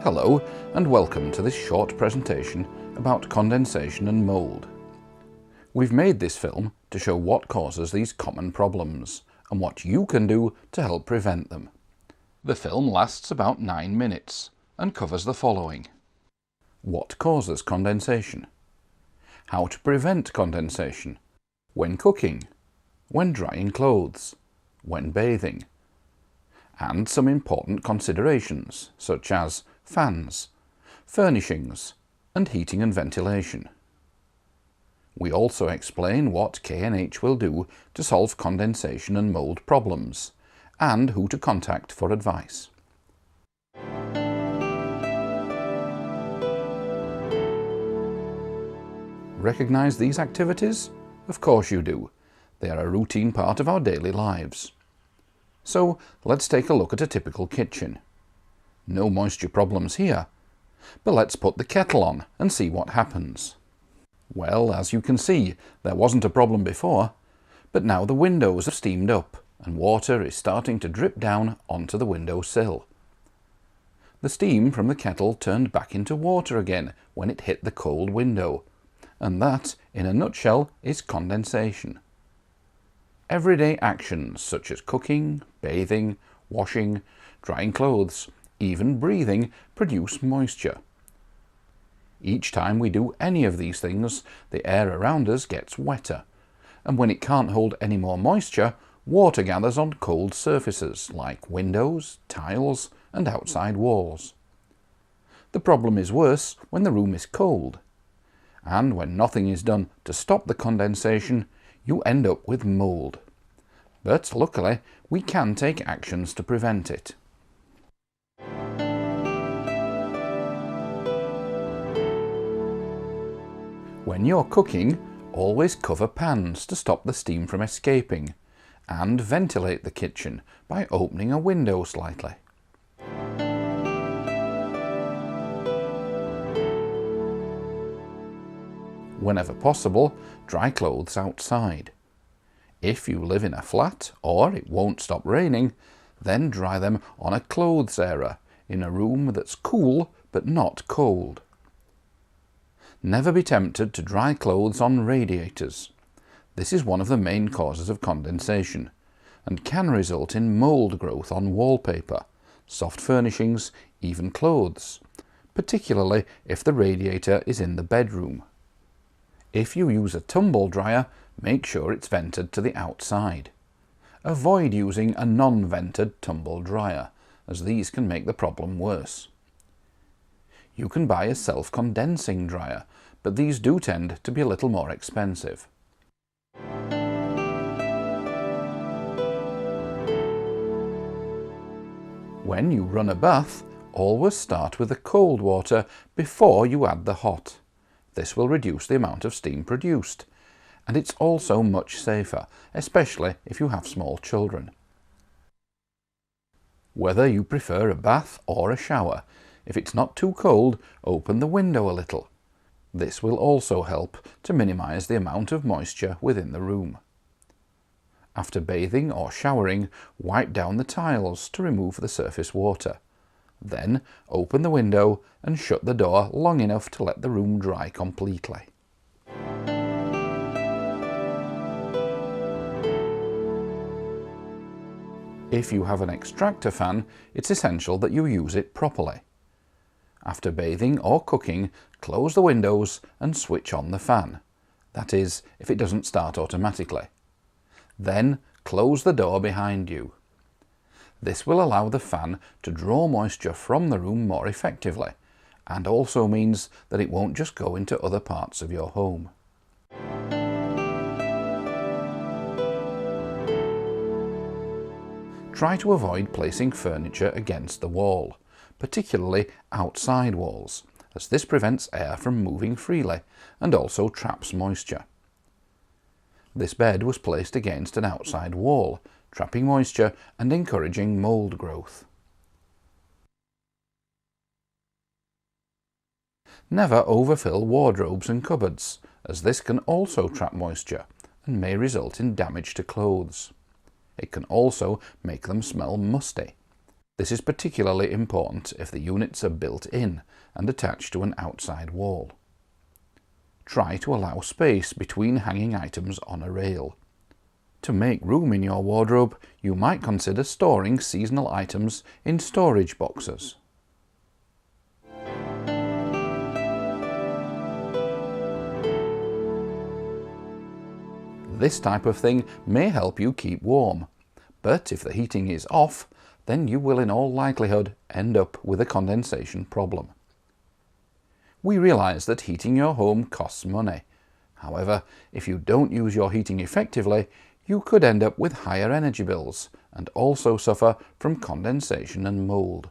Hello and welcome to this short presentation about condensation and mould. We've made this film to show what causes these common problems and what you can do to help prevent them. The film lasts about 9 minutes and covers the following: what causes condensation, how to prevent condensation, when cooking, when drying clothes, when bathing, and some important considerations such as fans, furnishings, and heating and ventilation. We also explain what K&H will do to solve condensation and mould problems, and who to contact for advice. Recognise these activities? Of course you do. They are a routine part of our daily lives. So let's take a look at a typical kitchen. No moisture problems here, but let's put the kettle on and see what happens. Well, as you can see, there wasn't a problem before, but now the windows have steamed up and water is starting to drip down onto the windowsill. The steam from the kettle turned back into water again when it hit the cold window, and that, in a nutshell, is condensation. Everyday actions such as cooking, bathing, washing, drying clothes, even breathing produce moisture. Each time we do any of these things, the air around us gets wetter, and when it can't hold any more moisture, water gathers on cold surfaces like windows, tiles, and outside walls. The problem is worse when the room is cold, and when nothing is done to stop the condensation, you end up with mould. But luckily, we can take actions to prevent it. When you're cooking, always cover pans to stop the steam from escaping, and ventilate the kitchen by opening a window slightly. Whenever possible, dry clothes outside. If you live in a flat or it won't stop raining, then dry them on a clothes area in a room that's cool but not cold. Never be tempted to dry clothes on radiators. This is one of the main causes of condensation and can result in mould growth on wallpaper, soft furnishings, even clothes, particularly if the radiator is in the bedroom. If you use a tumble dryer, make sure it's vented to the outside. Avoid using a non-vented tumble dryer, as these can make the problem worse. You can buy a self-condensing dryer, but these do tend to be a little more expensive. When you run a bath, always start with the cold water before you add the hot. This will reduce the amount of steam produced, and it's also much safer, especially if you have small children. Whether you prefer a bath or a shower, if it's not too cold, open the window a little. This will also help to minimize the amount of moisture within the room. After bathing or showering, wipe down the tiles to remove the surface water. Then open the window and shut the door long enough to let the room dry completely. If you have an extractor fan, it's essential that you use it properly. After bathing or cooking, close the windows and switch on the fan. That is, if it doesn't start automatically. Then close the door behind you. This will allow the fan to draw moisture from the room more effectively, and also means that it won't just go into other parts of your home. Try to avoid placing furniture against the wall, particularly outside walls, as this prevents air from moving freely and also traps moisture. This bed was placed against an outside wall, trapping moisture and encouraging mould growth. Never overfill wardrobes and cupboards, as this can also trap moisture and may result in damage to clothes. It can also make them smell musty. This is particularly important if the units are built in and attached to an outside wall. Try to allow space between hanging items on a rail. To make room in your wardrobe, you might consider storing seasonal items in storage boxes. This type of thing may help you keep warm, but if the heating is off, then you will in all likelihood end up with a condensation problem. We realise that heating your home costs money. However, if you don't use your heating effectively, you could end up with higher energy bills and also suffer from condensation and mould.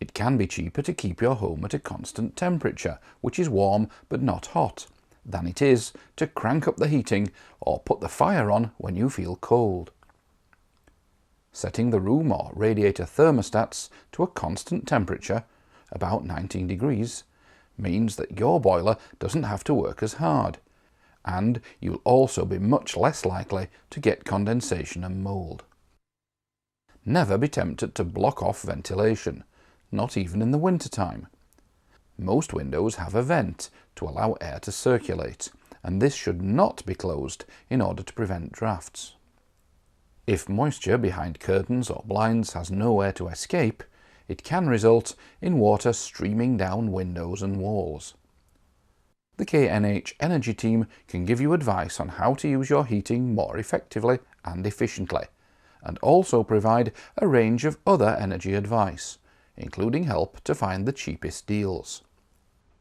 It can be cheaper to keep your home at a constant temperature, which is warm but not hot, than it is to crank up the heating or put the fire on when you feel cold. Setting the room or radiator thermostats to a constant temperature, about 19 degrees, means that your boiler doesn't have to work as hard, and you'll also be much less likely to get condensation and mould. Never be tempted to block off ventilation, not even in the winter time. Most windows have a vent to allow air to circulate, and this should not be closed in order to prevent drafts. If moisture behind curtains or blinds has nowhere to escape, it can result in water streaming down windows and walls. The K&H Energy team can give you advice on how to use your heating more effectively and efficiently, and also provide a range of other energy advice, including help to find the cheapest deals.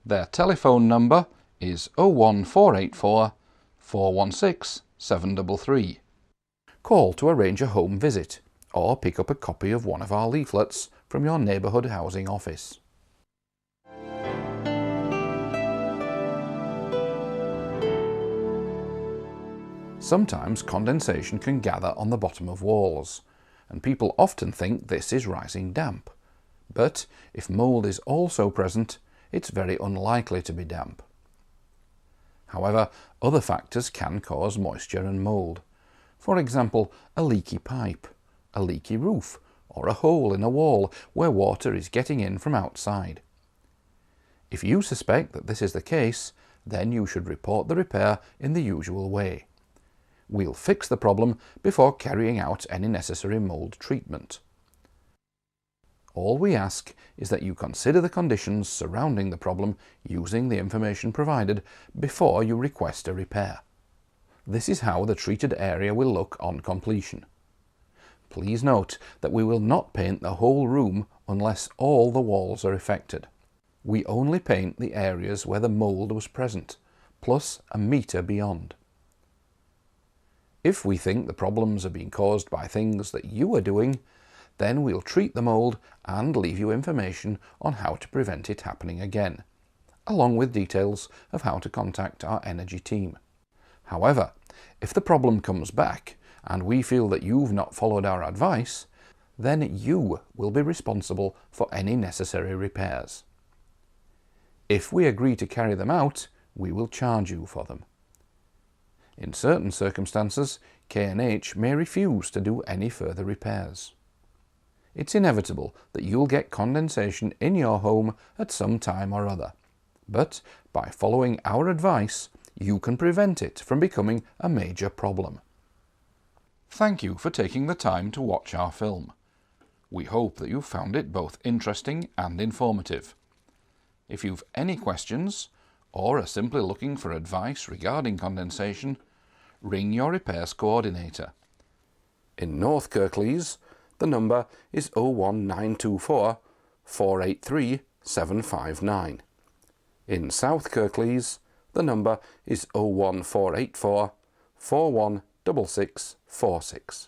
Their telephone number is 01484 416 733. Call to arrange a home visit, or pick up a copy of one of our leaflets from your neighbourhood housing office. Sometimes condensation can gather on the bottom of walls, and people often think this is rising damp. But if mould is also present, it's very unlikely to be damp. However, other factors can cause moisture and mould. For example, a leaky pipe, a leaky roof, or a hole in a wall where water is getting in from outside. If you suspect that this is the case, then you should report the repair in the usual way. We'll fix the problem before carrying out any necessary mould treatment. All we ask is that you consider the conditions surrounding the problem using the information provided before you request a repair. This is how the treated area will look on completion. Please note that we will not paint the whole room unless all the walls are affected. We only paint the areas where the mould was present, plus a metre beyond. If we think the problems are being caused by things that you are doing, then we'll treat the mould and leave you information on how to prevent it happening again, along with details of how to contact our energy team. However, if the problem comes back and we feel that you've not followed our advice, then you will be responsible for any necessary repairs. If we agree to carry them out, we will charge you for them. In certain circumstances, K&H may refuse to do any further repairs. It's inevitable that you'll get condensation in your home at some time or other, but by following our advice, you can prevent it from becoming a major problem. Thank you for taking the time to watch our film. We hope that you found it both interesting and informative. If you've any questions, or are simply looking for advice regarding condensation, ring your repairs coordinator. In North Kirklees, the number is 01924 483 759. In South Kirklees, the number is 01484 416646.